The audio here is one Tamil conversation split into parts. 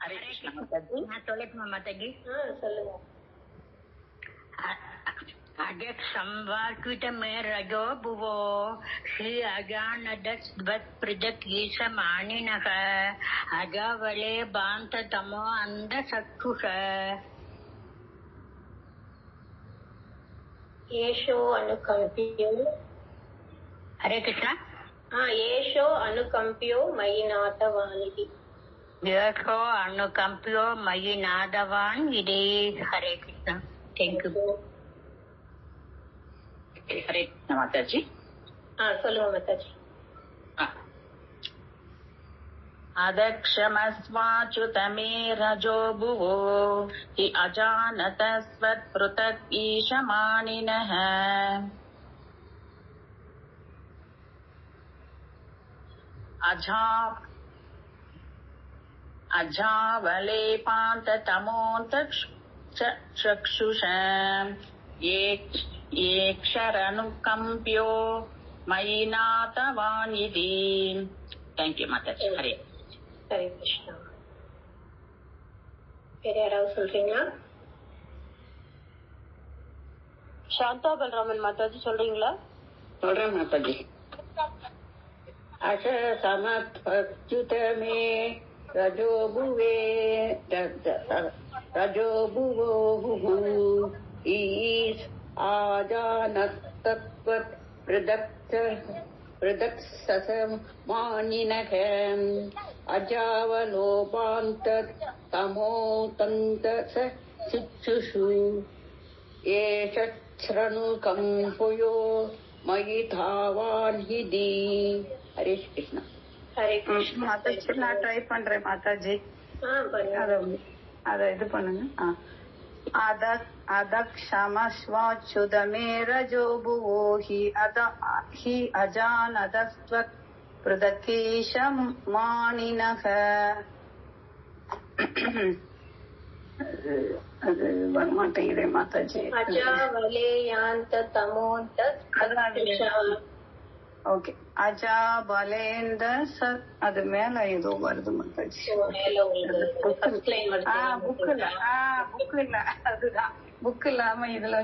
ஹரே கிருஷ்ணா மாதாஜி. நான் சொல்லட்டுமா மாதாஜி? சொல்லுங்க. संवाकृत में रजो भुवो श्री अजानदस्वत्पृथक् ईशमानिनः अजावले बांत तमो अंध सक्षुष येषो अनुकंप्यो. हरे कृष्णा. येषो अनुकंप्यो मयि नाथवानिति. येषो अनुकंप्यो मयि नाथवान् इति. हरे कृष्णा. Thank you. ஹரே கிருஷ்ணா மாதாஜி. சொல்லுங்க மாதாஜி. அதக்ஷமஸ்வாச்சுதமே ரஜோ புவோ ஹி அஜானதஸ்வத்ப்ருதக் ஈஷமானினஹ அஜாவலேபாந்ததமோந்தக்ஷுஷ ஏக்ஷரனுகம்ப்யோ மயி நாதவான் இதி. தேங்க்யூ மாதாஜி. ஹரே ஹரே கிருஷ்ணா. வேற யாராவது சொல்றீங்களா? சாந்தா பல்ராமன் மாதாஜி சொல்றீங்களா? சொல்றேன் மாதாஜி. அச சமத்வச்சுதமே ரஜோ புவே ரஜோ புவோ ஈஸ் ஆஜானதத்வத் பிரதக் சசமானினக அஜாவலோபாந்தத் தமோதந்த சிச்சுஷு ஏஷச்ரணுகம்புயோ மயி தாவான் ஹிதி. ஹரே கிருஷ்ணா. ஹரே கிருஷ்ணா மாதாஜி. நான் ட்ரை பண்றேன் மாதாஜி. அத இது பண்ணுங்க. அதக்ஷமஸ்வாச்சுதமே ரஜோ புவோ ஹி அஜானதஸ்வத் பிரதகீஷமானினஹ. அது வரமாட்டேங்குதே மாதாஜி. அஜாவலேயாந்த தமோந்த. ஓகே. அஜாபலேந்த அது மேல ஏதோ வருது மாதாஜி. புக் இல்ல அதுதான் புக் இல்லாம இதுல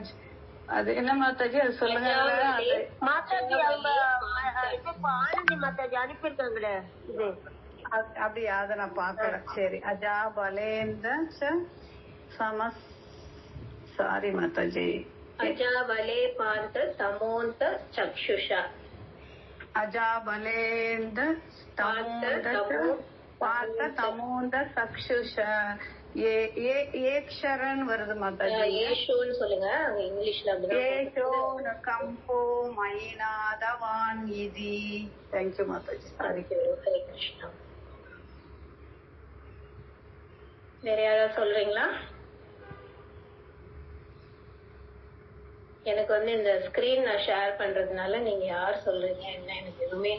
அது என்ன மாதாஜி அது சொல்லுங்க மாதாஜி. மாதாஜி அனுப்பியிருக்காங்களே இது அப்படியா? அத நான் பாக்கல. சரி. அஜாபலேந்த சமஸ் சாரி மாதாஜி. அஜாவலே பார்த்த தமோந்த சக்ஷுஷா. அஜாபலேந்த பார்த்த தமோந்த சக்ஷுஷ ஏக்ஷரன் வருது மாதாஜி. ஏஷோன்னு சொல்லுங்க இங்கிலீஷ்ல. ஏஷோ கம்போ மயிநாதவான் இதி. தேங்க்யூ மாதாஜி. ஹரே கிருஷ்ணா. வேற யாராவது சொல்றீங்களா? எனக்கு இந்த ஸ்கிரீன் நான் ஷேர் பண்றதுனால நீங்க யார் சொல்றீங்க என்ன எனக்கு எதுவுமே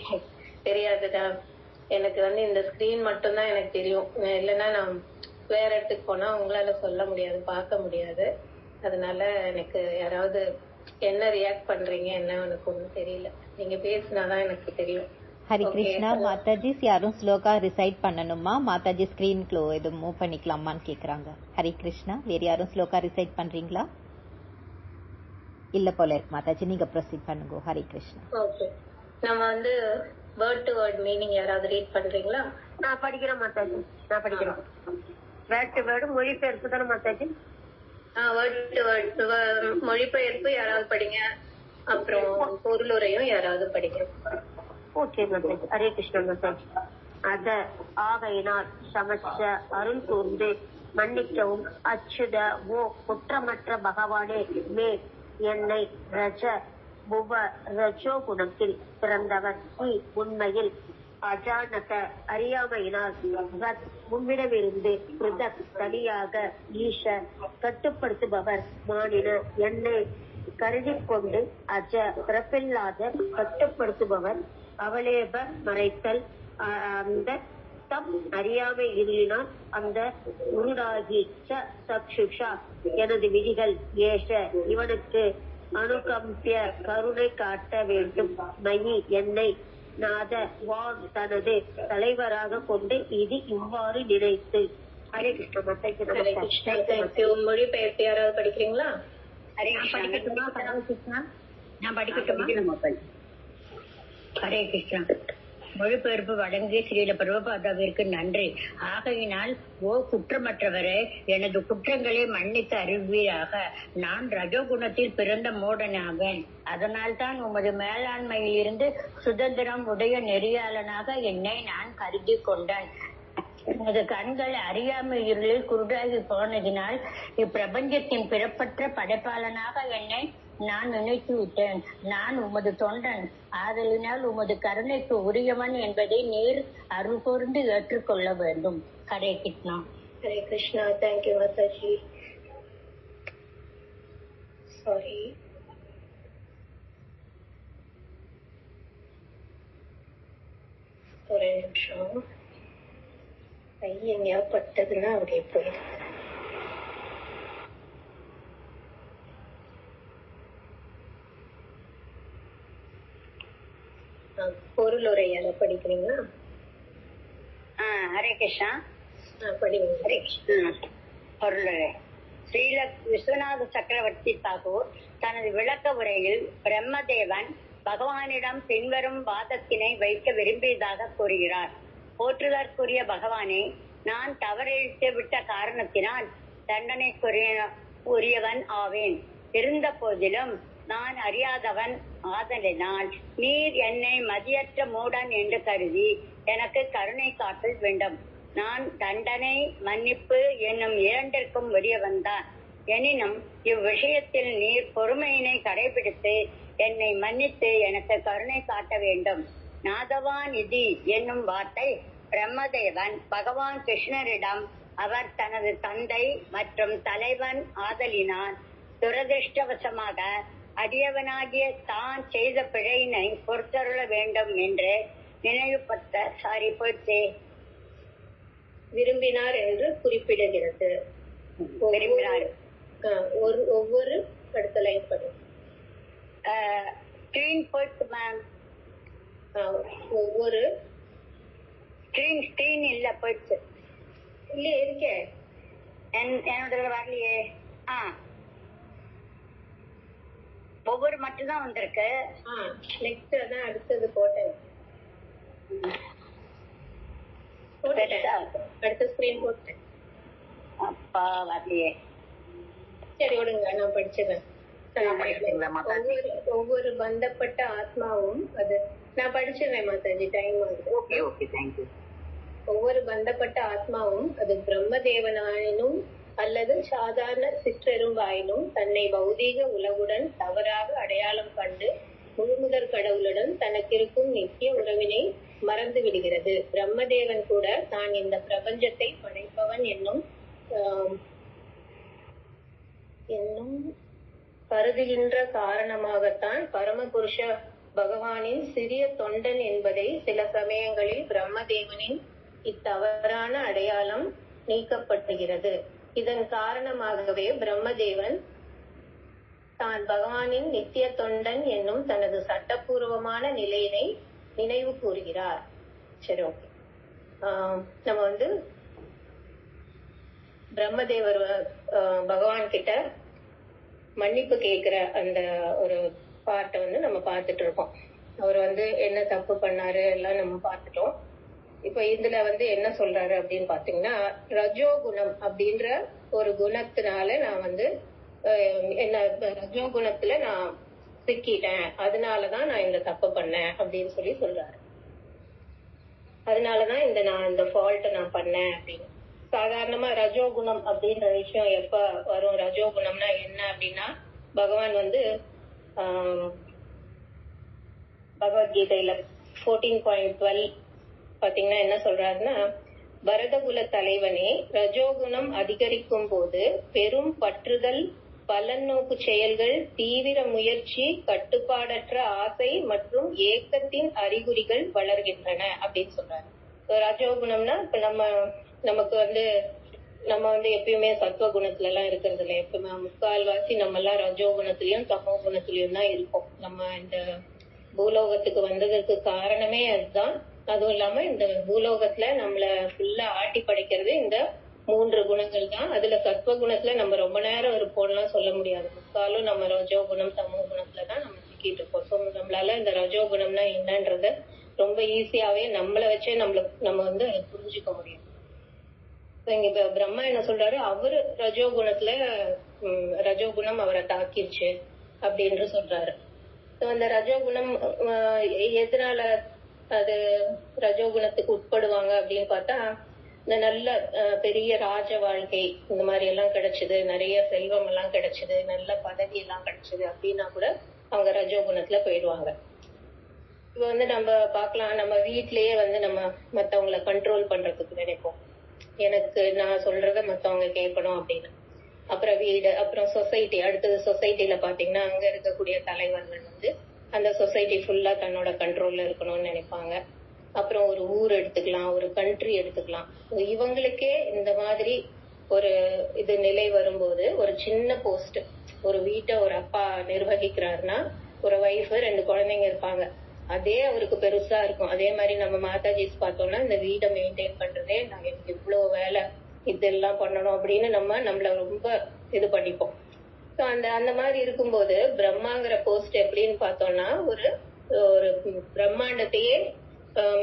தெரியாதுதான். எனக்கு இந்த ஸ்கிரீன் மட்டும்தான் எனக்கு தெரியும். இல்லைன்னா நான் வேற இடத்துக்கு போனா உங்களால சொல்ல முடியாது, பார்க்க முடியாது. அதனால எனக்கு யாராவது என்ன ரியாக்ட் பண்றீங்க என்ன எனக்கு ஒன்றும் தெரியல. நீங்க பேசினாதான் எனக்கு தெரியும். ஹரி கிருஷ்ணா மாதாஜி. யாரும் ஸ்லோகா ரிசைட் பண்ணணுமா மாதாஜி? ஸ்கிரீன் க்ளோ இது மூவ் பண்ணிக்கலாமான்னு கேக்குறாங்க. ஹரி கிருஷ்ணா. வேற யாரும் ஸ்லோகா ரிசைட் பண்றீங்களா? இல்ல போல இருக்கு மாதாஜி. நீங்க ப்ரொசீட் பண்ணுங்க. ஹரி கிருஷ்ணா. ஓகே. நம்ம வேர்ட் டு வேர்ட் மீனிங் யாராவது ரீட் பண்றீங்களா? நான் படிக்கிறேன் மாதாஜி. நான் படிக்கிறேன். வேர்ட் டு வேர்டு மொழிபெயர்ப்பு தானே மாதாஜி? வேர்ட் டு வேர்ட் மொழிபெயர்ப்பு யாராவது படிங்க. அப்புறம் பொருளுரையும் யாராவது படிங்க. ஓகே மாதாஜி. ஹரே கிருஷ்ணா மாதாஜி. அத ஆகையினால் சமச்ச அருள் கூர்ந்து மன்னிக்கவும் அச்சுத ஓ குற்றமற்ற பகவானே மே என்னை ரஜ புவ ரஜோ குணத்தில் பிறந்தவர் நீ உண்மையில் அஜானக அறியாமையினால் முன்னிடமிருந்து பிருதக் தனியாக ஈஷ கட்டுப்படுத்துபவர் மானின என்னை கருதி கொண்டு அஜ பிறப்பில்லாத கட்டுப்படுத்துபவர் அவலேப மறைத்தல் அந்த தம் அறியாமை இருளினால் அந்த உருடாகி சக்ஷுஷா எனது விதிகள் ஏஷ இவனுக்கு அனுகம்பிய கருணை காட்ட வேண்டும் மயி என்னை நாத வான் தனது தலைவராக கொண்டு இது இவ்வாறு நினைத்து ஹரே கிருஷ்ணா மாதாஜி. ஹரே கிருஷ்ணா. தேங்க்யூ. மொழிபெயர்ப்பு யாராவது படிக்கிறீங்களா? ஹரே கிருஷ்ணா. நான் படிக்கட்டுமா? ஹரே கிருஷ்ணா. மொழிபெயர்ப்பு வழங்கிய ஸ்ரீல பிரபுபாதாவிற்கு நன்றி. ஆகையினால் ஓ குற்றமற்றவரே, எனது குற்றங்களை மன்னித்து அருள்வீராக. நான் ரஜோகுணத்தில் பிறந்த மூடனாவேன். அதனால் தான் உமது மேலாண்மையில் இருந்து சுதந்திரம் உடைய நெறியாளனாக என்னை நான் கருதி கொண்டேன். எனது கண்கள் அறியாமை இருளில் குருடாகி போனதினால் இப்பிரபஞ்சத்தின் பிறப்பற்ற படைப்பாளனாக என்னை நான் நினைத்து விட்டேன். நான் உமது தொண்டன், ஆதலினால் உமது கருணைக்கு உரியவன் என்பதை நீர் அருள் கூர்ந்து ஏற்றுக்கொள்ள வேண்டும். ஹரே கிருஷ்ணா. ஹரே கிருஷ்ணா. தேங்க்யூ மாதாஜி. சாரி. ஒரு நிமிஷம். கை எங்கேயா பட்டதுன்னா அப்படியே போயிடுது. பொருளுரையால படிக்கிறீங்களா? ஹரே கிருஷ்ணா. படிங்க. ஹரே கிருஷ்ணா. பொருளுரை. ஸ்ரீல விஸ்வநாத சக்கரவர்த்தி தாகூர் தனது விளக்க உரையில் பிரம்மதேவன் பகவானிடம் பின்வரும் வாதத்தினை வைக்க விரும்பியதாக கூறுகிறார். போற்றுதற்குரிய பகவானே, நான் தவறிழைத்து விட்ட காரணத்தினால் தண்டனைக்குரியவன் ஆவேன். இருந்த போதிலும் நான் அறியாதவன் ஆதலினால் நீர் என்னை மதியற்ற மூடன் என்று கருதி எனக்கு கருணை காட்டல் வேண்டும். நான் தண்டனை மன்னிப்பு என்னும் இரண்டிற்கும் உரியவன்தான். எனினும் இவ்விஷயத்தில் நீர் பொறுமையினை கடைபிடித்து என்னை மன்னித்து எனக்கு கருணை காட்ட வேண்டும். நாதவான் இதி என்னும் வார்த்தை பிரம்மதேவன் பகவான் கிருஷ்ணரிடம் அவர் தனது தந்தை மற்றும் தலைவன் ஆதலினால் துரதிருஷ்டவசமாக அடியவனாகிய தான் செய்த பிழையினை பொறுத்தருள வேண்டும் என்று நினைவுபட்ட விரும்பினார் என்று குறிப்பிடுகிறது. ஒவ்வொரு அடுத்த லைன் படி ஒவ்வொரு ஸ்கிரீன் இல்ல போயிடுச்சு. இல்லையே இருக்கே, என்னோட வரலையே. ஒவ்வொரு மட்டும்தான் வந்திருக்கு. நெக்ஸ்ட் அதான் அடுத்தது போட்டேன். அடுத்த ஸ்கிரீன் போட்டேன். அப்பா வரலையே. சரி விடுங்க, நான் படிச்சிடறேன். ஒவ்வொரு பந்தப்பட்ட ஆத்மாவும் அது நான் படிச்சிடுறேன் மாதாஜி. டைம் ஆகுது. ஒவ்வொரு பந்தப்பட்ட ஆத்மாவும் அது பிரம்மதேவனாயினும் அல்லது சாதாரண சிற்றெரும்பாயினும் தன்னை பௌதீக உலகுடன் தவறாக அடையாளம் கண்டு முழுமுதற் கடவுளுடன் தனக்கு இருக்கும் நித்திய உறவினை மறந்து விடுகிறது. பிரம்மதேவன் கூட தான் இந்த பிரபஞ்சத்தை படைப்பவன் என்னும் கருதுகின்ற காரணமாகத்தான் பரமபுருஷ பகவானின் சிறிய தொண்டன் என்பதை சில சமயங்களில் பிரம்மதேவனின் இத்தவறான அடையாளம் நீக்கப்படுகிறது. இதன் காரணமாகவே பிரம்மதேவன் தான் பகவானின் நித்திய தொண்டன் என்னும் தனது சட்டப்பூர்வமான நிலையினை நினைவு கூறுகிறார். சரி, ஓகே. நம்ம பிரம்மதேவர் பகவான் கிட்ட மன்னிப்பு கேட்கிற அந்த ஒரு பார்ட்டை நம்ம பார்த்துட்டு இருக்கோம். அவர் என்ன தப்பு பண்ணாரு எல்லாம் நம்ம பார்த்துட்டோம். இப்ப இதுல என்ன சொல்றாரு அப்படின்னு பாத்தீங்கன்னா, ரஜோகுணம் அப்படின்ற ஒரு குணத்தினால நான் என்ன ரஜோகுணத்துல நான் சிக்கிட்டேன், அதனாலதான் நான் இந்த தப்பு பண்ணேன் அப்படின்னு சொல்றாரு. அதனாலதான் நான் இந்த ஃபால்ட்டை நான் பண்ணேன் அப்படின்னு. சாதாரணமா ரஜோகுணம் அப்படின்ற விஷயம் எப்ப வரும்? ரஜோகுணம்னா என்ன அப்படின்னா, பகவான் பகவத்கீதையில 14.12 பாத்தீங்கன்னா என்ன சொல்றாருன்னா, பரதகுல தலைவனே, ரஜோகுணம் அதிகரிக்கும் போது பெரும் பற்றுதல், பலநோக்கு செயல்கள், தீவிர முயற்சி, கட்டுப்பாடற்ற ஆசை மற்றும் ஏக்கத்தின் அறிகுறிகள் வளர்கின்றன அப்படின்னு சொல்றாரு. ரஜோகுணம்னா இப்ப நமக்கு நம்ம எப்பயுமே சத்துவ குணத்துல எல்லாம் இருக்கிறது இல்ல. எப்பயுமே முக்கால்வாசி நம்ம எல்லாம் ரஜோகுணத்திலயும் தமோ குணத்திலயும் தான் இருக்கோம். நம்ம இந்த பூலோகத்துக்கு வந்ததற்கு காரணமே அதுதான். அதுவும் இல்லாம இந்த பூலோகத்துல நம்மள ஃபுல்லா ஆட்டி படைக்கிறது இந்த 3 குணங்கள் தான். அதுல சத்வ குணத்துல நம்ம ரொம்ப நேரம் இருப்போம்லாம் சொல்ல முடியாது. முக்காலும் நம்ம ரஜோ குணம் தமோ குணத்துலதான் நம்ம சிக்கிட்டு இருக்கோம். ஸோ நம்மளால இந்த ரஜோ குணம்னா என்னன்றத ரொம்ப ஈஸியாவே நம்மள வச்சே நம்ம வந்து அதை புரிஞ்சுக்க முடியும். இங்க பிரம்மா என்ன சொல்றாரு, அவரு ரஜோகுணத்துல ரஜோகுணம் அவரை தாக்கிருச்சு அப்படின்னு சொல்றாரு. அந்த ரஜோகுணம் எதனால அது ரஜோகுணத்துக்கு உட்படுவாங்க அப்படின்னு பார்த்தா, இந்த நல்ல பெரிய ராஜ வாழ்க்கை இந்த மாதிரி எல்லாம் கிடைச்சது, நிறைய செல்வம் எல்லாம் கிடைச்சது, நல்ல பதவி எல்லாம் கிடைச்சது அப்படின்னா கூட அவங்க ரஜோகுணத்துல போயிடுவாங்க. இப்ப வந்து நம்ம பாக்கலாம், நம்ம வீட்லயே வந்து நம்ம மத்தவங்களை கண்ட்ரோல் பண்றதுக்கு நினைப்போம். எனக்கு நான் சொல்றத மத்தவங்க கேட்கணும் அப்படின்னு. அப்புறம் வீடு, அப்புறம் சொசைட்டி, அடுத்தது சொசைட்டில பாத்தீங்கன்னா அங்க இருக்கக்கூடிய தலைவர்கள் வந்து அந்த சொசைட்டி ஃபுல்லா தன்னோட கண்ட்ரோல்ல இருக்கணும்னு நினைப்பாங்க. அப்புறம் ஒரு ஊர் எடுத்துக்கலாம், ஒரு கண்ட்ரி எடுத்துக்கலாம். இவங்களுக்கே இந்த மாதிரி ஒரு இது நிலை வரும்போது, ஒரு சின்ன போஸ்ட், ஒரு வீட்டை ஒரு அப்பா நிர்வகிக்கிறாருன்னா ஒரு ஒய்ஃப் 2 குழந்தைங்க இருப்பாங்க, அதே அவருக்கு பெருசா இருக்கும். அதே மாதிரி நம்ம மாதாஜிஸ் பார்த்தோம்னா இந்த வீடை மெயின்டைன் பண்றதே எனக்கு இவ்வளவு வேலை, இதெல்லாம் பண்ணணும் அப்படின்னு நம்மள ரொம்ப இது பண்ணிப்போம். ஸோ அந்த மாதிரி இருக்கும்போது பிரம்மாங்கிற போஸ்ட் எப்படின்னு பார்த்தோம்னா ஒரு பிரம்மாண்டத்தையே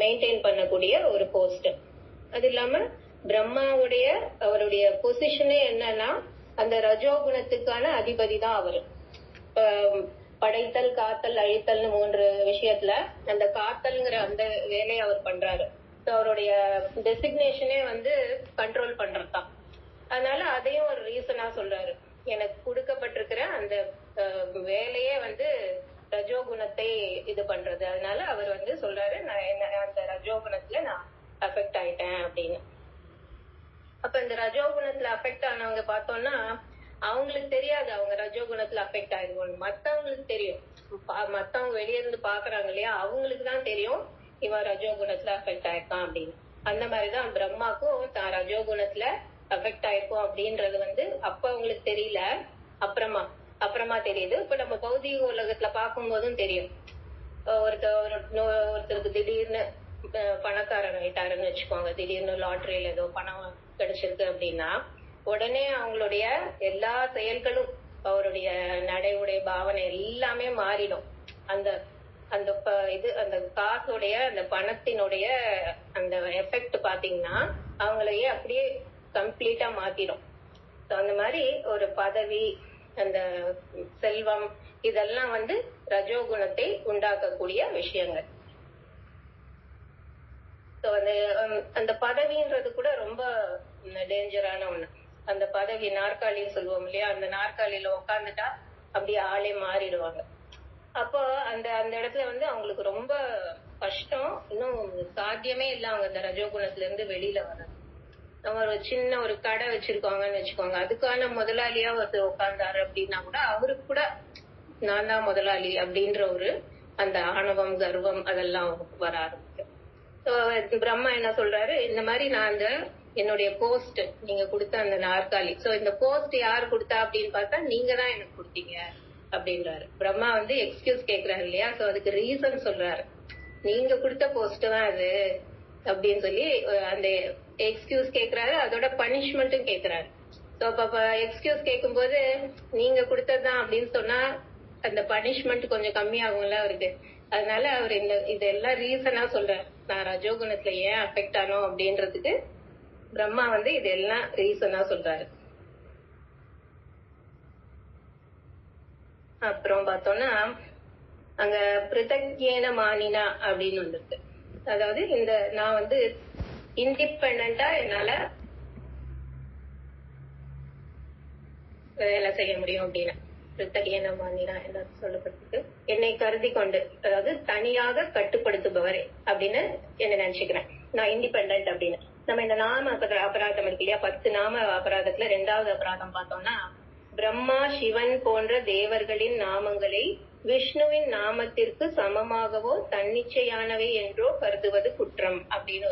மெயின்டைன் பண்ணக்கூடிய ஒரு போஸ்ட். அது இல்லாம பிரம்மாவுடைய அவருடைய பொசிஷனே என்னன்னா அந்த ரஜோகுணத்துக்கான அதிபதி தான் அவரு. படைத்தல், காத்தல், அழித்தல்னு 3 விஷயத்துல அந்த காத்தல்ங்கிற அந்த வேலையை அவர் பண்றாரு. அவருடைய டெசிக்னேஷனே வந்து கண்ட்ரோல் பண்றதுதான். அதனால அதையும் ஒரு ரீசனா சொல்றாரு, எனக்கு கொடுக்கப்பட்டிருக்கிற அந்த வேலையே வந்து ரஜோகுணத்தை இது பண்றது. அதனால அவர் வந்து சொல்றாரு, நான் அந்த ரஜோகுணத்துல நான் அஃபெக்ட் ஆயிட்டேன் அப்படின்னு. அப்ப இந்த ரஜோகுணத்துல அஃபெக்ட் ஆனவங்க பார்த்தோம்னா அவங்களுக்கு தெரியாது அவங்க ரஜோகுணத்துல அஃபெக்ட் ஆயிடுவோம், மத்தவங்களுக்கு தெரியும். மத்தவங்க வெளியே இருந்து பாக்குறாங்க இல்லையா, அவங்களுக்கு தான் தெரியும் இவன் ரஜோகுணத்துல அஃபெக்ட் ஆயிருக்கான் அப்படின்னு. அந்த மாதிரிதான் பிரம்மாக்கும் தான் ரஜோகுணத்துல அஃபெக்ட் ஆயிருக்கும் அப்படின்றது வந்து அப்ப அவங்களுக்கு தெரியல, அப்புறமா தெரியுது. இப்ப நம்ம பௌதிக உலகத்துல பார்க்கும் போதும் தெரியும். ஒருத்தருக்கு திடீர்னு பணக்காரன் ஆயிட்டாருன்னு வச்சுக்கோங்க, திடீர்னு லாட்டரியில ஏதோ பணம் கிடைச்சிருக்கு அப்படின்னா உடனே அவங்களுடைய எல்லா செயல்களும், அவருடைய நடைமுறை பாவனை எல்லாமே மாறிடும். அந்த அந்த அந்த காசுடைய அந்த பணத்தினுடைய அந்த எஃபெக்ட் பாத்தீங்கன்னா அவங்களையே அப்படியே கம்ப்ளீட்டா மாத்திடும். அந்த மாதிரி ஒரு பதவி, அந்த செல்வம், இதெல்லாம் வந்து ரஜோகுணத்தை உண்டாக்கக்கூடிய விஷயங்கள். அந்த பதவின்றது கூட ரொம்ப டேஞ்சரான ஒண்ணு. அந்த பதவி, நாற்காலின்னு சொல்லுவோம் இல்லையா, அந்த நாற்காலியில உட்காந்துட்டா அப்படியே ஆளே மாறிடுவாங்க. அப்போ அந்த இடத்துல வந்து அவங்களுக்கு ரொம்ப கஷ்டம், இன்னும் சாத்தியமே இல்ல அவங்க அந்த ரஜோகுணத்துல இருந்து வெளியில வர்றது. நம்ம ஒரு சின்ன ஒரு கடை வச்சிருக்காங்கன்னு வச்சுக்கோங்க, அதுக்கான முதலாளியா ஒருத்தர் உட்கார்ந்தாரு அப்படின்னா கூட அவருக்கு கூட நான் தான் முதலாளி அப்படின்ற ஒரு அந்த ஆணவம், கர்வம் அதெல்லாம் வர ஆரம்பிக்கும். பிரம்மா என்ன சொல்றாரு, இந்த மாதிரி நான் அந்த என்னுடைய போஸ்ட், நீங்க கொடுத்த அந்த நாற்காலி, சோ இந்த போஸ்ட் யாரு கொடுத்தா அப்படின்னு பார்த்தா நீங்க தான் எனக்கு கொடுத்தீங்க அப்படின்றாரு. பிரம்மா வந்து எக்ஸ்கியூஸ் கேக்குறாரு இல்லையா, சோ அதுக்கு ரீசன் சொல்றாரு, நீங்க கொடுத்த போஸ்ட் தான் அது அப்படின்னு சொல்லி அந்த எக்ஸ்கியூஸ் கேக்குறாரு. அதோட பனிஷ்மெண்ட்டும் கேக்குறாரு. சோ அப்ப எக்ஸ்கியூஸ் கேட்கும் போது நீங்க கொடுத்ததுதான் அப்படின்னு சொன்னா அந்த பனிஷ்மெண்ட் கொஞ்சம் கம்மியாகும்ல அவருக்கு. அதனால அவர் இதெல்லாம் ரீசனா சொல்றாரு, நான் ரஜோகுணத்துல ஏன் அஃபெக்ட் ஆனோம் அப்படின்றதுக்கு பிரம்மா வந்து இதெல்லாம் ரீசனா சொல்றாரு. அப்புறம் பார்த்தோம்னா அங்க பிருதக்யேன மானினா அப்படின்னு வந்துருக்கு. அதாவது இந்த நான் வந்து இண்டிபெண்டா என்னால வேலை செய்ய முடியும் அப்படின்னு. பிருத்தகேன மானினா என்ன சொல்லப்பட்டிருக்கு, என்னை கருதி கொண்டு, அதாவது தனியாக கட்டுப்படுத்துபவரே அப்படின்னு என்ன நினைச்சுக்கிறேன், நான் இண்டிபெண்டன்ட் அப்படின்னு. நம்ம இந்த நாம அபராதம் இருக்கு இல்லையா, 10 நாம அபராதத்துல 2வது அபராதம் பார்த்தோம்னா, பிரம்மா, சிவன் போன்ற தேவர்களின் நாமங்களை விஷ்ணுவின் நாமத்திற்கு சமமாகவோ தன்னிச்சையானவை என்றோ கருதுவது குற்றம் அப்படின்னு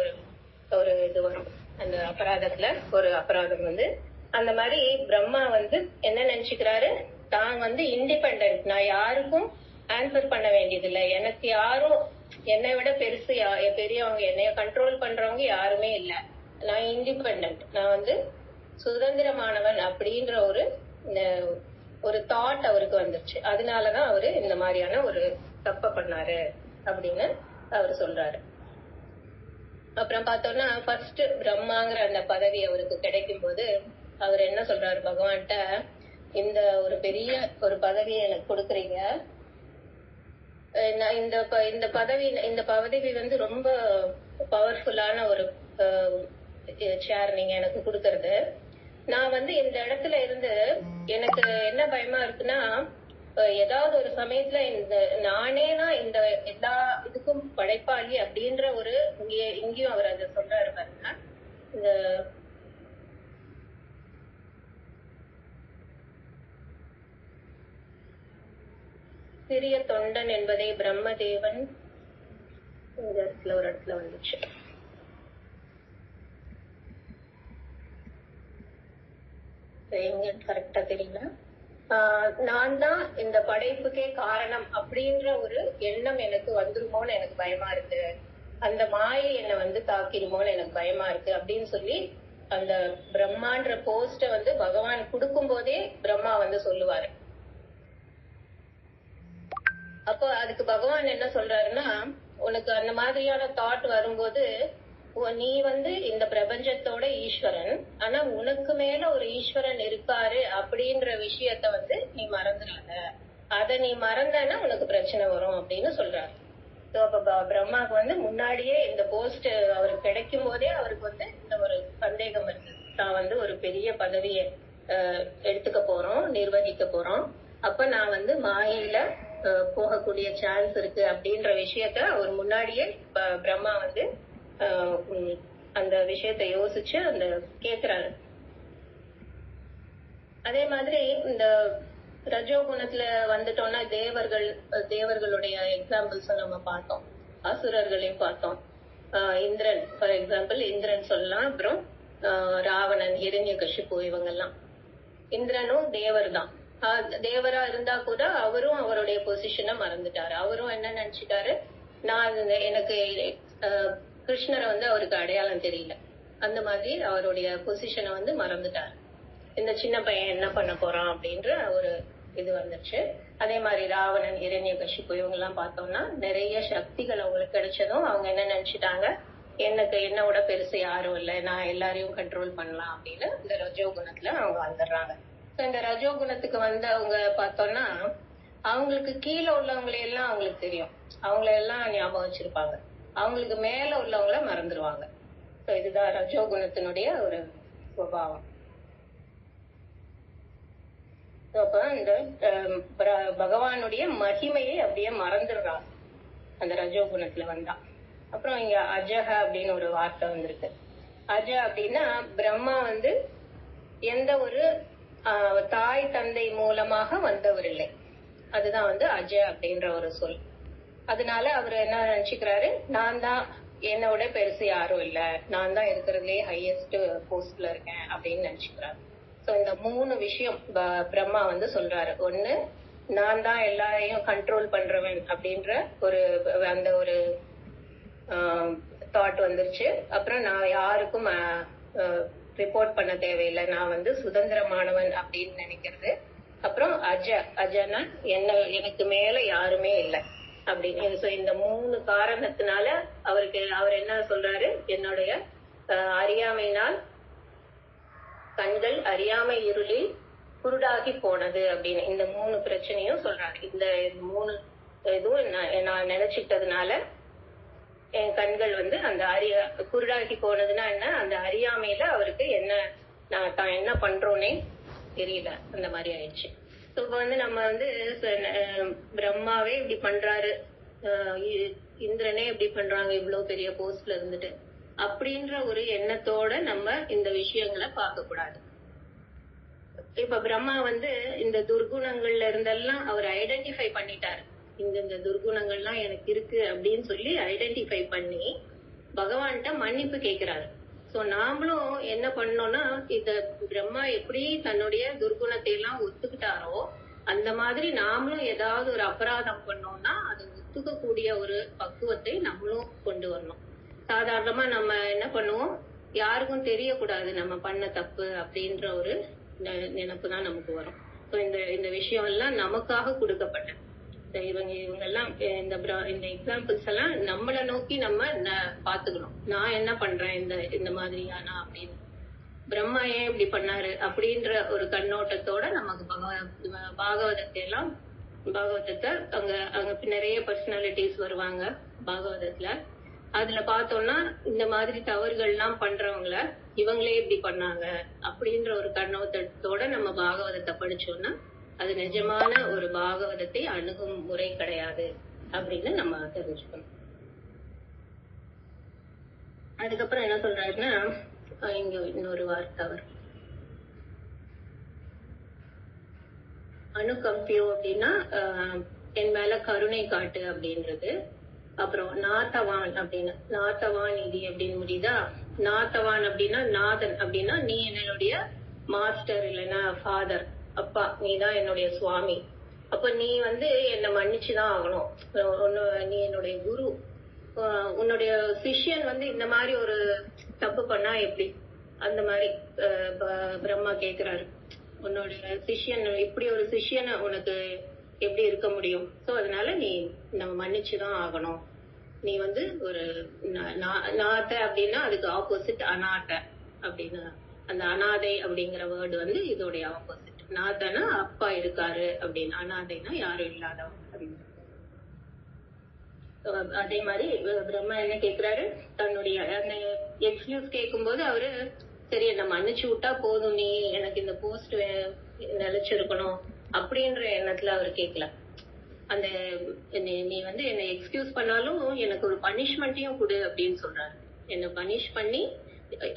ஒரு இது வரும் அந்த அபராதத்துல. ஒரு அபராதம் வந்து அந்த மாதிரி பிரம்மா வந்து என்ன நினைச்சுக்கிறாரு, தான் வந்து இண்டிபெண்டன்ட், நான் யாருக்கும் ஆன்சர் பண்ண வேண்டியது இல்லை, எனக்கு யாரும் என்னை விட பெரியவங்க, என்னைய கண்ட்ரோல் பண்றவங்க யாருமே இல்ல, நான் இண்டிபெண்டன்ட், நான் வந்து சுதந்திரமானவன் அப்படின்ற ஒரு தாட் அவருக்கு வந்துருச்சு. அதனாலதான் அவரு இந்த மாதிரியான ஒரு தப்ப பண்ணாரு அப்படின்னு அவரு சொல்றாரு. அப்புறம் பார்த்தோம்னா ஃபர்ஸ்ட் பிரம்மாங்கிற அந்த பதவி அவருக்கு கிடைக்கும் போது அவர் என்ன சொல்றாரு பகவான்கிட்ட, இந்த ஒரு பெரிய ஒரு பதவியை எனக்கு கொடுக்குறீங்க, இந்த பதவி வந்து ரொம்ப பவர்ஃபுல்லான ஒரு சேர் நீங்க எனக்கு கொடுக்கறது. நான் வந்து இந்த இடத்துல இருந்து எனக்கு என்ன பயமா இருக்குன்னா, ஏதாவது ஒரு சமயத்துல நானேனா இந்த எல்லா இதுக்கும் படைப்பாளி அப்படின்ற ஒரு இங்கேயும் அவர் அதை சொல்றாரு பாருங்க. இந்த சிறிய தொண்டன் என்பதை பிரம்மதேவன் இந்த இடத்துல ஒரு இடத்துல வந்துச்சு. எங்க கரெக்டா தெரியல. நான் தான் இந்த படைப்புக்கே காரணம் அப்படின்ற ஒரு எண்ணம் எனக்கு வந்துருமோன்னு எனக்கு பயமா இருக்கு, அந்த மாயை என்னை வந்து தாக்கிடுமோன்னு எனக்கு பயமா இருக்கு அப்படின்னு சொல்லி அந்த பிரம்மான்ற போஸ்ட வந்து பகவான் கொடுக்கும் போதே பிரம்மா வந்து சொல்லுவாரு. அப்போ அதுக்கு பகவான் என்ன சொல்றாருன்னா, உனக்கு அந்த மாதிரியான தாட் வரும்போது நீ வந்து இந்த பிரபஞ்சத்தோட ஈஸ்வரன், ஆனா உனக்கு மேல ஒரு ஈஸ்வரன் இருக்காரு அப்படின்ற விஷயத்த வந்து நீ மறந்துடாத, அத நீ மறந்தனா உனக்கு பிரச்சனை வரும் அப்படின்னு சொல்றாரு. அப்ப பிரம்மாவுக்கு வந்து முன்னாடியே இந்த போஸ்ட் அவருக்கு கிடைக்கும் போதே அவருக்கு வந்து இந்த ஒரு சந்தேகம் இருக்கு, தான் வந்து ஒரு பெரிய பதவியை எடுத்துக்க போறோம், நிர்வகிக்க போறோம், அப்ப நான் வந்து மாயையில போகக்கூடிய சான்ஸ் இருக்கு அப்படின்ற விஷயத்த அவர் முன்னாடியே பிரம்மா வந்து அந்த விஷயத்த யோசிச்சு அந்த கேக்குறாரு. அதே மாதிரி இந்த ரஜோகுணத்துல வந்துட்டோம்னா தேவர்களுடைய எக்ஸாம்பிள்ஸ் நம்ம பார்த்தோம், அசுரர்களையும் பார்த்தோம். இந்திரன் ஃபார் எக்ஸாம்பிள், இந்திரன் சொல்லலாம். அப்புறம் ராவணன், ஹிரண்யகசிபு, இவங்கெல்லாம். இந்திரனும் தேவர் தான். தேவரா இருந்தா கூட அவரும் அவருடைய பொசிஷனை மறந்துட்டாரு. அவரும் என்ன நினைச்சிட்டாரு, நான் எனக்கு கிருஷ்ணரை வந்து அவருக்கு அடையாளம் தெரியல, அந்த மாதிரி அவருடைய பொசிஷனை வந்து மறந்துட்டாரு. இந்த சின்ன பையன் என்ன பண்ண போறான் அப்படின்ற ஒரு இது வந்துருச்சு. அதே மாதிரி ராவணன், ஹிரண்யகசிபு இவங்க எல்லாம் பார்த்தோம்னா நிறைய சக்திகள் அவங்களுக்கு கிடைச்சதும் அவங்க என்ன நினைச்சிட்டாங்க, என்னோட பெருசு யாரும் இல்லை, நான் எல்லாரையும் கண்ட்ரோல் பண்ணலாம் அப்படின்னு இந்த ரஜோகுணத்துல அவங்க வந்துடுறாங்க. இந்த ரஜோகுணத்துக்கு வந்து அவங்க பார்த்தோம்னா அவங்களுக்கு கீழே உள்ளவங்களை எல்லாம் அவங்களுக்கு தெரியும், அவங்கள எல்லாம் ஞாபகம் வச்சிருப்பாங்க, அவங்களுக்கு மேல உள்ளவங்கள மறந்துடுவாங்க. இதுதான் ரஜோகுணத்தினுடைய ஒரு சுபாவம். அப்ப இந்த பகவானுடைய மகிமையை அப்படியே மறந்துடுறாங்க அந்த ரஜோகுணத்துல வந்தா. அப்புறம் இங்க அஜக அப்படின்னு ஒரு வார்த்தை வந்திருக்கு. அஜ அப்படின்னா பிரம்மா வந்து எந்த ஒரு தாய் தந்தை மூலமாக வந்தவர் இல்லை, அதுதான் வந்து அஜ அப்படின்ற ஒரு சொல். அதனால அவரு என்ன நினைச்சுக்கிறாரு, நான் தான், என்னோட பெருசு யாரும் இல்ல, நான் தான் இருக்கிறதுலே ஹையஸ்ட் போஸ்ட்ல இருக்கேன் அப்படின்னு நினைச்சுக்கிறாரு. சோ இந்த 3 விஷயம் பிரம்மா வந்து சொல்றாரு. ஒண்ணு, நான் தான் எல்லாரையும் கண்ட்ரோல் பண்றவன் அப்படின்ற அந்த ஒரு தாட் வந்துருச்சு. அப்புறம் நான் யாருக்கும் ரிப்போர்ட் பண்ண தேவையில்லை, நான் வந்து சுதந்திரமானவன் அப்படின்னு நினைக்கிறது. அப்புறம் அஜனா எனக்கு மேல யாருமே இல்லை அப்படின்னு. இந்த 3 காரணத்தினால அவர் என்ன சொல்றாரு, என்னுடைய அறியாமையினால் கண்கள் அறியாமை இருளில் குருடாகி போனது அப்படின்னு இந்த 3 பிரச்சனையும் சொல்றாரு. இந்த 3 இதுவும் நான் நினைச்சிட்டதுனால என் கண்கள் வந்து அந்த குருடாகி போனதுன்னா என்ன, அந்த அறியாமையில அவருக்கு தான் என்ன பண்றோன்னே தெரியல, அந்த மாதிரி ஆயிடுச்சு. இப்ப வந்து நம்ம வந்து பிரம்மாவே இப்படி பண்றாரு, இந்திரனே இப்படி பண்றாங்க இவ்வளவு பெரிய போஸ்ட்ல இருந்துட்டு அப்படின்ற ஒரு எண்ணத்தோட நம்ம இந்த விஷயங்களை பார்க்க கூடாது. இப்ப பிரம்மா வந்து இந்த துர்குணங்கள்ல இருந்தெல்லாம் அவர் ஐடென்டிஃபை பண்ணிட்டாரு, இந்த துர்குணங்கள்லாம் எனக்கு இருக்கு அப்படின்னு சொல்லி ஐடென்டிஃபை பண்ணி பகவான்கிட்ட மன்னிப்பு கேட்கிறாரு. சோ நாமளும் என்ன பண்ணோம்னா, இந்த பிரம்மா எப்படி தன்னுடைய துர்குணத்தை எல்லாம் ஒத்துக்கிட்டாரோ அந்த மாதிரி நாமளும் ஏதாவது ஒரு அபராதம் பண்ணோம்னா அதை ஒத்துக்கக்கூடிய ஒரு பக்குவத்தை நம்மளும் கொண்டு வரணும். சாதாரணமா நம்ம என்ன பண்ணுவோம், யாருக்கும் தெரியக்கூடாது நம்ம பண்ண தப்பு அப்படின்ற ஒரு நினைப்பு தான் நமக்கு வரும். ஸோ இந்த விஷயம் எல்லாம் நமக்காக கொடுக்கப்பட்டது. இவங்க எல்லாம் இந்த எக்ஸாம்பிள்ஸ் எல்லாம் நம்மளை நோக்கி நம்ம பாத்துக்கணும். நான் என்ன பண்றேன் இந்த மாதிரியானா அப்படின்னு, பிரம்மா ஏன் இப்படி பண்ணாரு அப்படின்ற ஒரு கண்ணோட்டத்தோட நமக்கு பாகவதத்தை அங்க நிறைய பர்சனாலிட்டிஸ் வருவாங்க பாகவதத்துல. அதுல பார்த்தோம்னா இந்த மாதிரி தவறுகள் எல்லாம் பண்றவங்கள இவங்களே இப்படி பண்ணாங்க அப்படின்ற ஒரு கண்ணோட்டத்தோட நம்ம பாகவதத்தை படிச்சோம்னா அது நிஜமான ஒரு பாகவதத்தை அணுகும் முறை கிடையாது அப்படின்னு நம்ம தெரிஞ்சுக்கணும். அதுக்கப்புறம் என்ன சொல்றாருன்னா, இங்க இன்னொரு வார்த்தை வரும், அணுகம்பியோ அப்படின்னா என் மேல கருணை காட்டு அப்படின்றது. அப்புறம் நாத்தவான் அப்படின்னு, நாத்தவான் இது அப்படின்னு முடியுதா. நாத்தவான் அப்படின்னா நாதன் அப்படின்னா நீ என்னுடைய மாஸ்டர் இல்லைன்னா ஃபாதர், அப்பா, நீதான் என்னுடைய சுவாமி. அப்ப நீ என்னை மன்னிச்சுதான் ஆகணும். நீ என்னுடைய குரு, உன்னுடைய சிஷ்யன் இந்த மாதிரி ஒரு தப்பு பண்ணா எப்படி, அந்த மாதிரி பிரம்மா கேக்குறாரு. உன்னுடைய சிஷ்யன் இப்படி ஒரு சிஷ்யனை உனக்கு எப்படி இருக்க முடியும்? சோ அதனால நம்ம மன்னிச்சுதான் ஆகணும். நீ ஒரு நாத்த அப்படின்னா அதுக்கு ஆப்போசிட் அநாட்ட அப்படின்னு, அந்த அனாதை அப்படிங்கிற வேர்டு இதோடைய ஆப்போசிட். நாத்தனா அப்பா இருக்காரு அப்படின்னு, அனாதைனா யாரும் இல்லாதவங்க அப்படின்னு. அதே மாதிரி பிரம்மா என்ன கேக்குறாரு, தன்னுடைய அந்த எக்ஸ்கியூஸ் கேட்கும் போது அவரு சரி என்ன மன்னிச்சு விட்டா போதும், நீ எனக்கு இந்த போஸ்ட் நிலைச்சிருக்கணும் அப்படின்ற எண்ணத்துல அவர் கேட்கல. அந்த நீ என்னை எக்ஸ்கியூஸ் பண்ணாலும் எனக்கு ஒரு பனிஷ்மெண்ட்டையும் கொடு அப்படின்னு சொல்றாரு. என்ன பனிஷ் பண்ணி,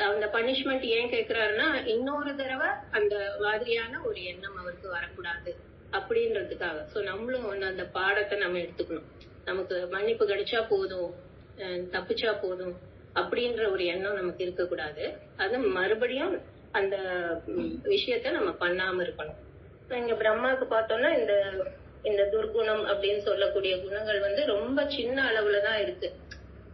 அந்த பனிஷ்மெண்ட் ஏன் கேக்குறாருன்னா இன்னொரு தடவை அந்த மாதிரியான ஒரு எண்ணம் அவருக்கு வரக்கூடாது அப்படின்றதுக்காக. சோ நம்மளும் அந்த பாடத்தை நம்ம எடுத்துக்கணும். நமக்கு மன்னிப்பு கிடைச்சா போதும், தப்பிச்சா போதும் அப்படின்ற ஒரு எண்ணம் நமக்கு இருக்கக்கூடாது. அது மறுபடியும் அந்த விஷயத்த நம்ம பண்ணாம இருக்கணும். இங்க பிரம்மாவுக்கு பார்த்தோம்னா இந்த துர்குணம் அப்படின்னு சொல்லக்கூடிய குணங்கள் ரொம்ப சின்ன அளவுலதான் இருக்கு.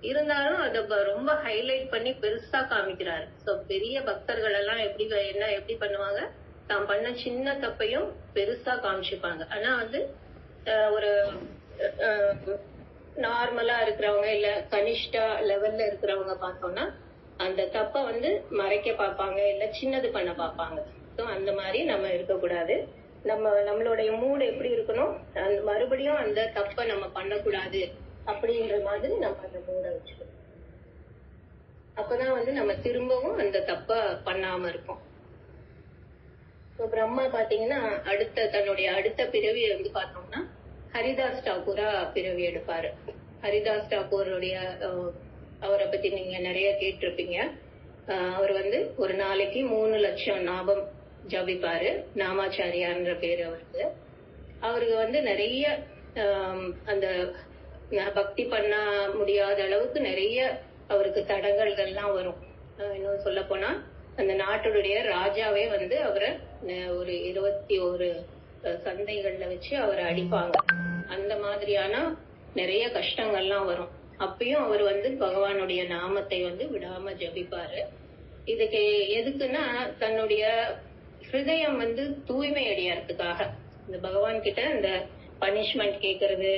இருந்தாலும் அத ரொம்ப ஹைலைட் பண்ணி பெருசா காமிக்கிறாரு. சோ பெரிய பக்தர்கள் எல்லாம் எப்படி பண்ணுவாங்க, தான் பண்ண சின்ன தப்பையும் பெருசா காமிச்சுப்பாங்க. ஆனா ஒரு நார்மலா இருக்கிறவங்க இல்ல கனிஷ்டா லெவல்ல இருக்கிறவங்க பார்த்தோம்னா அந்த தப்ப மறைக்க பார்ப்பாங்க, இல்ல சின்னது பண்ண பார்ப்பாங்க. சோ அந்த மாதிரி நம்ம இருக்கக்கூடாது. நம்மளுடைய மூடு எப்படி இருக்கணும், மறுபடியும் அந்த தப்ப நம்ம பண்ணக்கூடாது அப்படின்ற மாதிரி நம்ம அந்த மூட வச்சுக்கணும். அப்பதான் நம்ம திரும்பவும் அந்த தப்ப பண்ணாம இருப்போம். பிரம்மா பாத்தீங்கன்னா தன்னுடைய அடுத்த பிறவி பார்த்தோம்னா ஹரிதாஸ் டாக்கூரா பிறவி எடுப்பாரு. ஹரிதாஸ் டாக்கூருடைய அவரை பத்தி நீங்க நிறைய கேட்டிருப்பீங்க. அவர் ஒரு நாளைக்கு 3 லட்சம் நாமம் ஜபிப்பாரு. நாமாச்சாரியான்ற பேரு அவருக்கு நிறைய அந்த பக்தி பண்ண முடியாத அளவுக்கு நிறைய அவருக்கு தடங்கல்கள்லாம் வரும். இன்னும் சொல்ல போனா அந்த நாட்டுடைய ராஜாவே அவரை ஒரு 21 சந்தைகள்ல வச்சு அவரை அடிப்பாங்க. அந்த மாதிரியான நிறைய கஷ்டங்கள்லாம் வரும். அப்பயும் அவர் பகவானுடைய நாமத்தை விடாம ஜபிப்பாரு. இதுக்கு எதுக்குன்னா தன்னுடைய ஹிருதயம் தூய்மை அடையறதுக்காக. இந்த பகவான் கிட்ட இந்த பனிஷ்மெண்ட் கேக்குறது,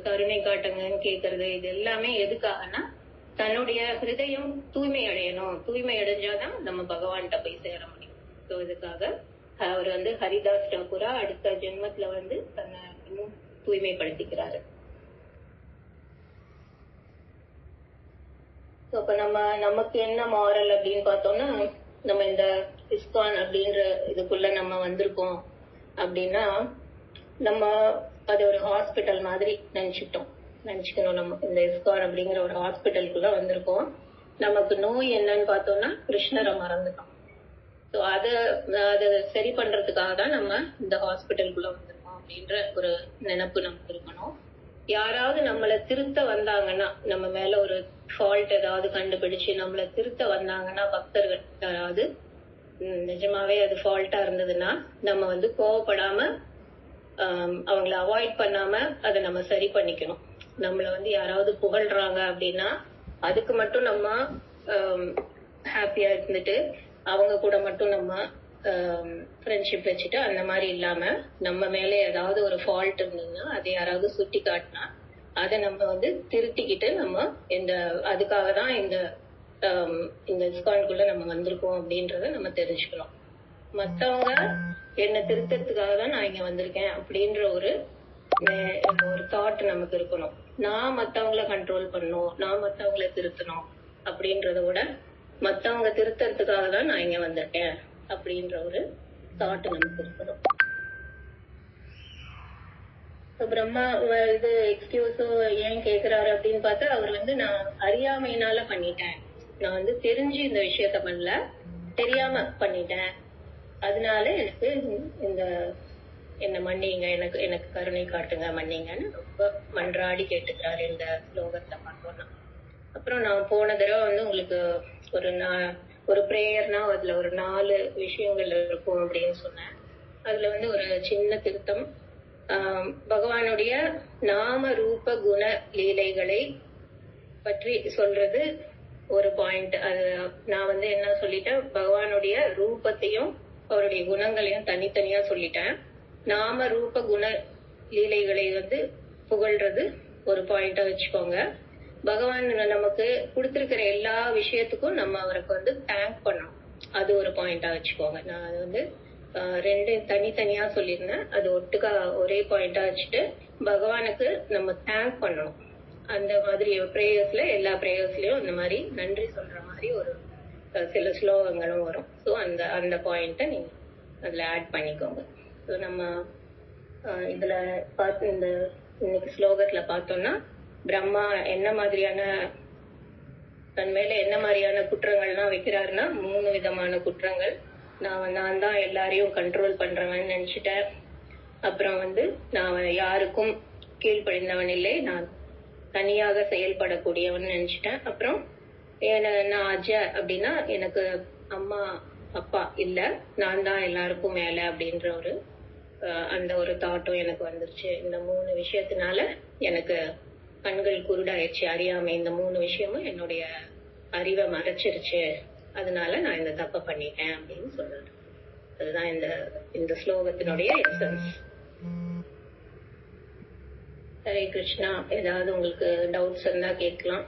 கருணை காட்டுங்கன்னு கேக்குறது, இது எல்லாமே எதுக்காகனா தன்னுடைய ஹிருதயம் தூய்மை அடையணும். தூய்மை அடைஞ்சாதான் நம்ம பகவான்கிட்ட போய் சேர முடியும். ஸோ இதுக்காக அவர் ஹரிதாஸ் டாக்கூரா அடுத்த ஜென்மத்துல தன்னை இன்னும் தூய்மைப்படுத்திக்கிறாரு. அப்ப நமக்கு என்ன மாரல் அப்படின்னு பார்த்தோம்னா, நம்ம இந்த இஸ்கான் அப்படின்ற இதுக்குள்ள நம்ம வந்திருக்கோம் அப்படின்னா நம்ம அது ஒரு ஹாஸ்பிட்டல் மாதிரி நினைச்சுக்கணும். நம்ம இந்த இஸ்கான் அப்படிங்கிற ஒரு ஹாஸ்பிட்டலுக்குள்ள வந்திருக்கோம். நமக்கு நோய் என்னன்னு பார்த்தோம்னா கிருஷ்ணரை மறந்துட்டோம். ஸோ அதை சரி பண்றதுக்காக தான் நம்ம இந்த ஹாஸ்பிட்டலுக்குள்ள வந்திருக்கோம் அப்படின்ற ஒரு நினைப்பு நமக்கு இருக்கணும். யாராவது நம்மளை திருத்த வந்தாங்கன்னா, நம்ம மேல ஒரு ஃபால்ட் ஏதாவது கண்டுபிடிச்சு நம்மளை திருத்த வந்தாங்கன்னா, பக்தர்கள் யாராவது நிஜமாவே அது ஃபால்ட்டா இருந்ததுன்னா நம்ம கோவப்படாம அவங்கள அவாய்ட் பண்ணாம அதை நம்ம சரி பண்ணிக்கணும். நம்மள யாராவது புகழ்றாங்க அப்படின்னா அதுக்கு மட்டும் நம்ம ஹாப்பியா இருந்துட்டு அவங்க கூட மட்டும் நம்ம ஃப்ரெண்ட்ஷிப் வச்சுட்டு அந்த மாதிரி இல்லாம நம்ம மேல ஏதாவது ஒரு ஃபால்ட் இருந்ததுன்னா அதை யாராவது சுட்டி காட்டினா அதை நம்ம வந்து திருத்திக்கிட்டு நம்ம அதுக்காக தான் இந்த இஸ்கானுக்குள்ள நம்ம வந்திருக்கோம் அப்படின்றத நம்ம தெரிஞ்சுக்கிறோம். மத்தவங்க என்ன திருத்தறதுக்காக தான் நான் இங்க வந்திருக்கேன் அப்படின்ற ஒரு தாட் நமக்கு இருக்கணும். நான் மத்தவங்கள கண்ட்ரோல் பண்ணணும், நான் மத்தவங்கள திருத்தணும் அப்படின்றத விட மத்தவங்க திருத்தறதுக்காக தான் நான் இங்க வந்திருக்கேன் அப்படின்ற ஒரு தாட் நமக்கு இருக்கணும். பிரம்மா இது எக்ஸ்கியூஸோ ஏன் கேக்குறாரு அப்படின்னு பார்த்தா, அவர் வந்து நான் அறியாமையினால பண்ணிட்டேன், நான் வந்து தெரிஞ்சு இந்த விஷயத்த பண்ணல, தெரியாம பண்ணிட்டேன், அதனால எனக்கு இந்த என்ன மன்னிங்க, எனக்கு கருணை காட்டுங்க, மன்னிங்கன்னு ரொம்ப மன்றாடி கேட்டுக்கிறாரு இந்த ஸ்லோகத்தை பார்த்தோம்னா. அப்புறம் நான் போன தடவை வந்து உங்களுக்கு ஒரு பிரேயர்னா அதுல ஒரு 4 விஷயங்கள் இருக்கும் அப்படின்னு சொன்னேன். அதுல வந்து ஒரு சின்ன திருத்தம், பகவானுடைய நாம ரூப குண லீலைகளை பற்றி சொல்றது ஒரு பாயிண்ட். அது நான் வந்து என்ன சொல்லிட்டேன், பகவானுடைய ரூபத்தையும் அவருடைய குணங்களையும் தனித்தனியா சொல்லிட்டேன். நாம ரூப குண லீலைகளை வந்து புகழ்றது ஒரு பாயிண்டா வச்சுக்கோங்க. பகவான் நமக்கு கொடுத்திருக்கிற எல்லா விஷயத்துக்கும் நம்ம அவருக்கு வந்து தேங்க் பண்ணணும், அது ஒரு பாயிண்டா வச்சுக்கோங்க. நான் அது வந்து 2 தனித்தனியா சொல்லியிருந்தேன், அது ஒட்டுக்கா ஒரே பாயிண்டா வச்சுட்டு பகவானுக்கு நம்ம தேங்க் பண்ணணும். அந்த மாதிரி பிரேயர்ஸ்ல எல்லா பிரேயர்ஸ்லயும் இந்த மாதிரி நன்றி சொல்ற மாதிரி ஒரு சில ஸ்லோகங்களும் வரும். ஸோ அந்த பாயிண்ட நீங்க அதுல ஆட் பண்ணிக்கோங்க. ஸோ நம்ம இதுல பார்த்து இன்னைக்கு ஸ்லோகத்துல பார்த்தோம்னா, பிரம்மா என்ன மாதிரியான தன் மேல என்ன மாதிரியான குற்றங்கள்லாம் வைக்கிறாருன்னா 3 விதமான குற்றங்கள். நான் தான் எல்லாரையும் கண்ட்ரோல் பண்றவன் நினைச்சிட்டேன், அப்புறம் வந்து நான் யாருக்கும் கீழ்ப்படிந்தவன் இல்லை, நான் தனியாக செயல்படக்கூடியவன் நினைச்சிட்டேன், அப்புறம் நான் அஜ அப்படின்னா எனக்கு அம்மா அப்பா இல்ல, நான் தான் எல்லாருக்கும் மேல அப்படின்ற அந்த ஒரு தாட்டும் எனக்கு வந்துருச்சு. இந்த 3 விஷயத்தினால எனக்கு கண்கள் குருடாயிடுச்சு, அறியாமை. இந்த 3 விஷயமும் என்னுடைய அறிவை மறைச்சிருச்சு, அதனால நான் இந்த தப்ப பண்ணிட்டேன் அப்படின்னு சொல்றது. அதுதான் இந்த ஸ்லோகத்தினுடைய எசன்ஸ். ஹரே கிருஷ்ணா. ஏதாவது உங்களுக்கு டவுட்ஸ் இருந்தா கேட்கலாம்.